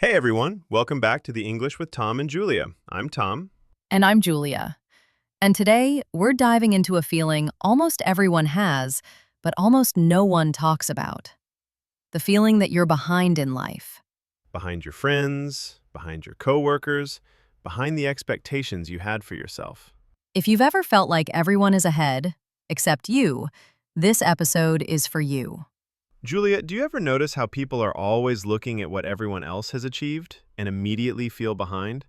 Hey everyone, welcome back to the English with Tom and Julia. I'm Tom. And I'm Julia. And today, we're diving into a feeling almost everyone has, but almost no one talks about. The feeling that you're behind in life. Behind your friends, behind your coworkers, behind the expectations you had for yourself. If you've ever felt like everyone is ahead, except you, this episode is for you. Julia, do you ever notice how people are always looking at what everyone else has achieved and immediately feel behind?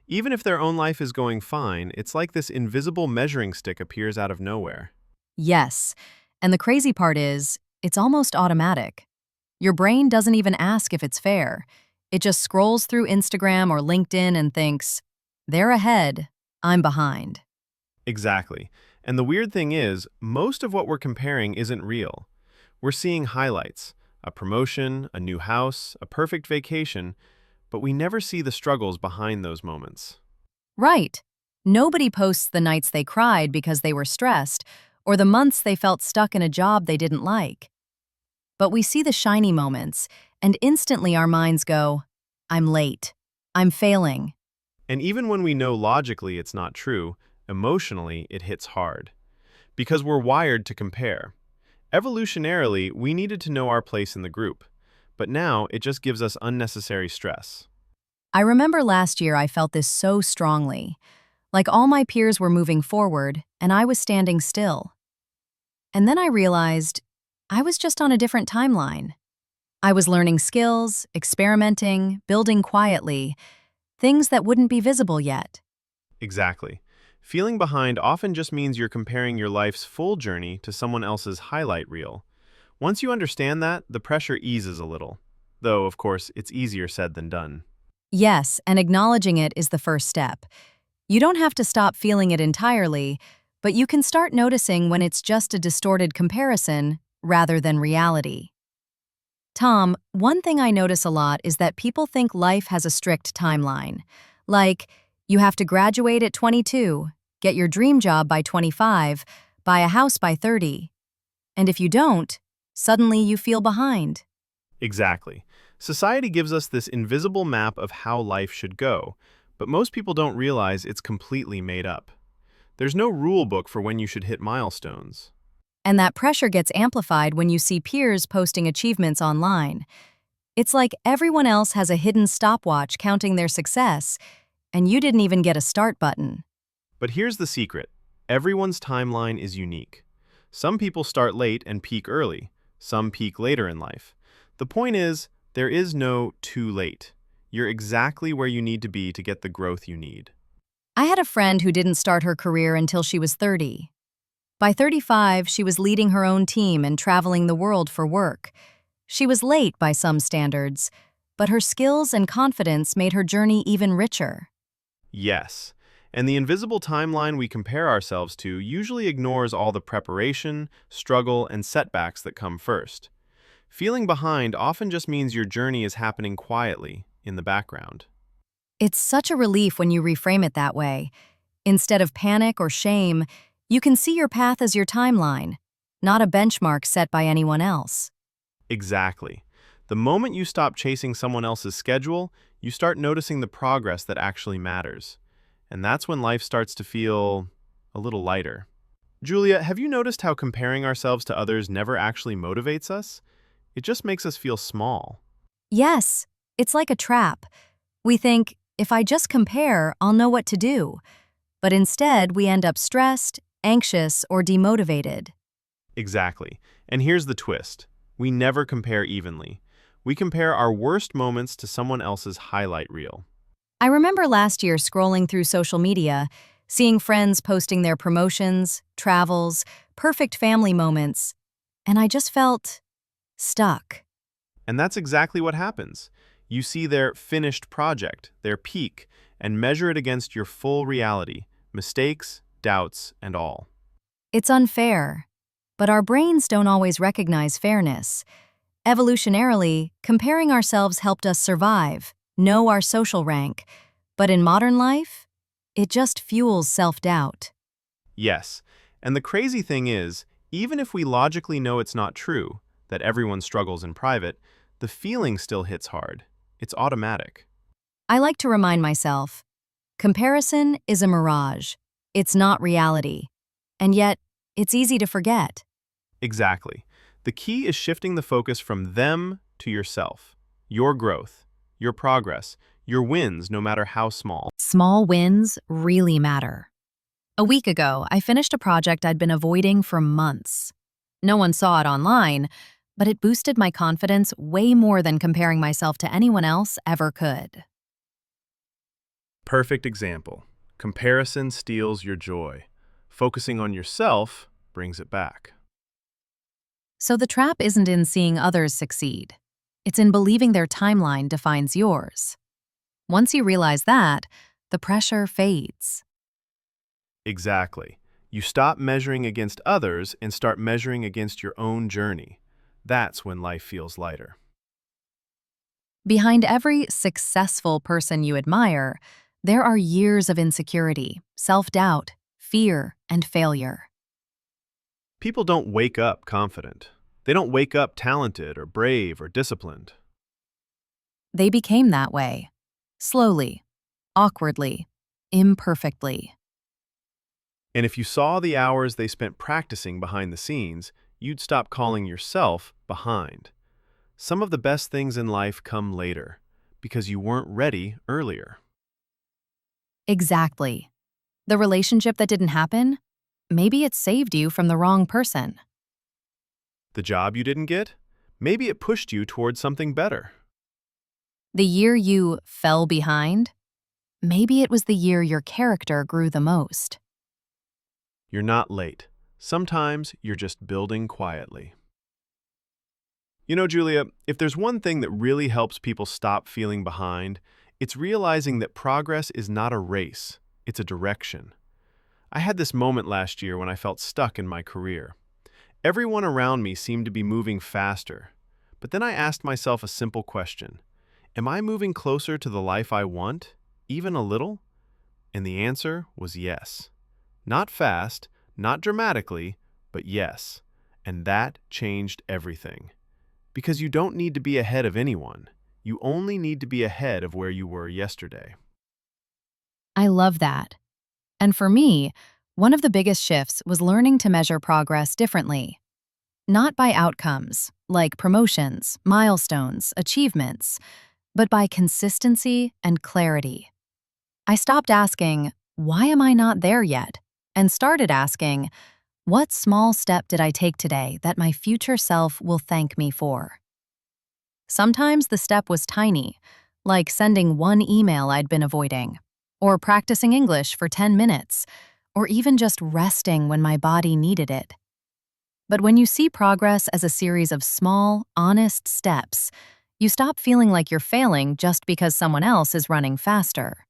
Even if their own life is going fine, it's like this invisible measuring stick appears out of nowhere. Yes, and the crazy part is, it's almost automatic. Your brain doesn't even ask if it's fair. It just scrolls through Instagram or LinkedIn and thinks, they're ahead, I'm behind. Exactly. And the weird thing is, most of what we're comparing isn't real. We're seeing highlights, a promotion, a new house, a perfect vacation, but we never see the struggles behind those moments. Right. Nobody posts the nights they cried because they were stressed, or the months they felt stuck in a job they didn't like. But we see the shiny moments, and instantly our minds go, I'm late. I'm failing. And even when we know logically it's not true, emotionally it hits hard. Because we're wired to compare. Evolutionarily, we needed to know our place in the group, but now it just gives us unnecessary stress. I remember last year I felt this so strongly. Like all my peers were moving forward, and I was standing still. And then I realized I was just on a different timeline. I was learning skills, experimenting, building quietly, things that wouldn't be visible yet. Exactly. Feeling behind often just means you're comparing your life's full journey to someone else's highlight reel. Once you understand that, the pressure eases a little. Though, of course, it's easier said than done. Yes, and acknowledging it is the first step. You don't have to stop feeling it entirely, but you can start noticing when it's just a distorted comparison rather than reality. Tom, one thing I notice a lot is that people think life has a strict timeline. Like, you have to graduate at 22, get your dream job by 25, buy a house by 30. And if you don't, suddenly you feel behind. Exactly. Society gives us this invisible map of how life should go, but most people don't realize it's completely made up. There's no rule book for when you should hit milestones. And that pressure gets amplified when you see peers posting achievements online. It's like everyone else has a hidden stopwatch counting their success, and you didn't even get a start button. But here's the secret. Everyone's timeline is unique. Some people start late and peak early. Some peak later in life. The point is, there is no too late. You're exactly where you need to be to get the growth you need. I had a friend who didn't start her career until she was 30. By 35, she was leading her own team and traveling the world for work. She was late by some standards, but her skills and confidence made her journey even richer. Yes, and the invisible timeline we compare ourselves to usually ignores all the preparation, struggle, and setbacks that come first. Feeling behind often just means your journey is happening quietly, in the background. It's such a relief when you reframe it that way. Instead of panic or shame, you can see your path as your timeline, not a benchmark set by anyone else. Exactly. The moment you stop chasing someone else's schedule, you start noticing the progress that actually matters. And that's when life starts to feel a little lighter. Julia, have you noticed how comparing ourselves to others never actually motivates us? It just makes us feel small. Yes, it's like a trap. We think, if I just compare, I'll know what to do. But instead, we end up stressed, anxious, or demotivated. Exactly. And here's the twist. We never compare evenly. We compare our worst moments to someone else's highlight reel. I remember last year scrolling through social media, seeing friends posting their promotions, travels, perfect family moments, and I just felt stuck. And that's exactly what happens. You see their finished project, their peak, and measure it against your full reality, mistakes, doubts, and all. It's unfair, but our brains don't always recognize fairness. Evolutionarily, comparing ourselves helped us survive, know our social rank, but in modern life, it just fuels self-doubt. Yes, and the crazy thing is, even if we logically know it's not true, that everyone struggles in private, the feeling still hits hard. It's automatic. I like to remind myself, comparison is a mirage. It's not reality. And yet, it's easy to forget. Exactly. The key is shifting the focus from them to yourself, your growth, your progress, your wins, no matter how small. Small wins really matter. A week ago, I finished a project I'd been avoiding for months. No one saw it online, but it boosted my confidence way more than comparing myself to anyone else ever could. Perfect example. Comparison steals your joy. Focusing on yourself brings it back. So the trap isn't in seeing others succeed. It's in believing their timeline defines yours. Once you realize that, the pressure fades. Exactly. You stop measuring against others and start measuring against your own journey. That's when life feels lighter. Behind every successful person you admire, there are years of insecurity, self-doubt, fear, and failure. People don't wake up confident. They don't wake up talented or brave or disciplined. They became that way. Slowly, awkwardly, imperfectly. And if you saw the hours they spent practicing behind the scenes, you'd stop calling yourself behind. Some of the best things in life come later because you weren't ready earlier. Exactly. The relationship that didn't happen, maybe it saved you from the wrong person. The job you didn't get? Maybe it pushed you towards something better. The year you fell behind, maybe it was the year your character grew the most. You're not late. Sometimes you're just building quietly. You know, Julia, if there's one thing that really helps people stop feeling behind, it's realizing that progress is not a race, it's a direction. I had this moment last year when I felt stuck in my career. Everyone around me seemed to be moving faster, but then I asked myself a simple question. Am I moving closer to the life I want, even a little? And the answer was yes. Not fast, not dramatically, but yes. And that changed everything. Because you don't need to be ahead of anyone. You only need to be ahead of where you were yesterday. I love that. And for me, one of the biggest shifts was learning to measure progress differently. Not by outcomes, like promotions, milestones, achievements, but by consistency and clarity. I stopped asking, why am I not there yet? And started asking, what small step did I take today that my future self will thank me for? Sometimes the step was tiny, like sending one email I'd been avoiding, or practicing English for 10 minutes, or even just resting when my body needed it. But when you see progress as a series of small, honest steps, you stop feeling like you're failing just because someone else is running faster.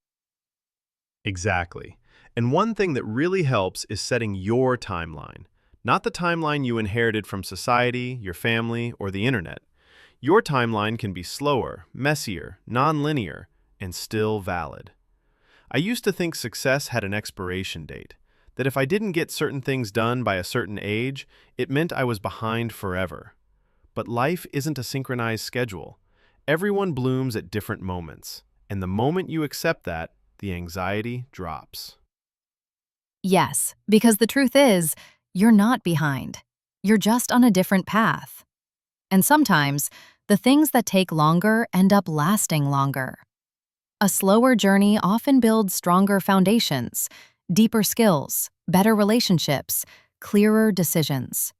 Exactly. And one thing that really helps is setting your timeline, not the timeline you inherited from society, your family, or the internet. Your timeline can be slower, messier, non-linear, and still valid. I used to think success had an expiration date, that if I didn't get certain things done by a certain age, it meant I was behind forever. But life isn't a synchronized schedule. Everyone blooms at different moments, and the moment you accept that, the anxiety drops. Yes, because the truth is, you're not behind. You're just on a different path. And sometimes, the things that take longer end up lasting longer. A slower journey often builds stronger foundations, deeper skills, better relationships, clearer decisions.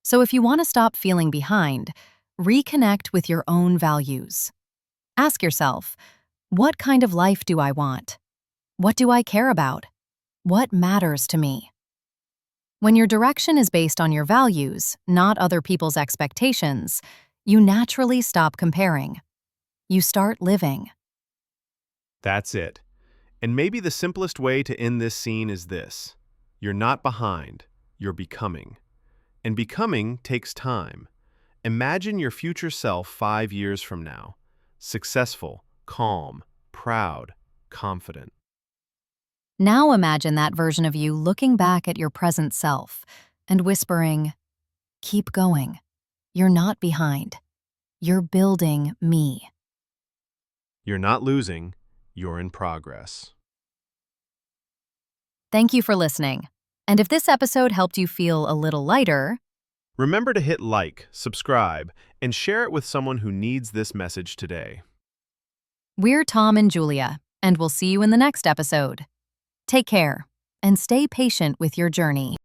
So if you want to stop feeling behind, reconnect with your own values. Ask yourself, what kind of life do I want? What do I care about? What matters to me? When your direction is based on your values, not other people's expectations, you naturally stop comparing. You start living. That's it. And maybe the simplest way to end this scene is this. You're not behind, you're becoming. And becoming takes time. Imagine your future self 5 years from now. Successful, calm, proud, confident. Now imagine that version of you looking back at your present self and whispering, keep going. You're not behind. You're building me. You're not losing, you're in progress. Thank you for listening. And if this episode helped you feel a little lighter, Remember to hit like, subscribe, and share it with someone who needs this message today. we're Tom and Julia, and we'll see you in the next episode. Take care, and stay patient with your journey.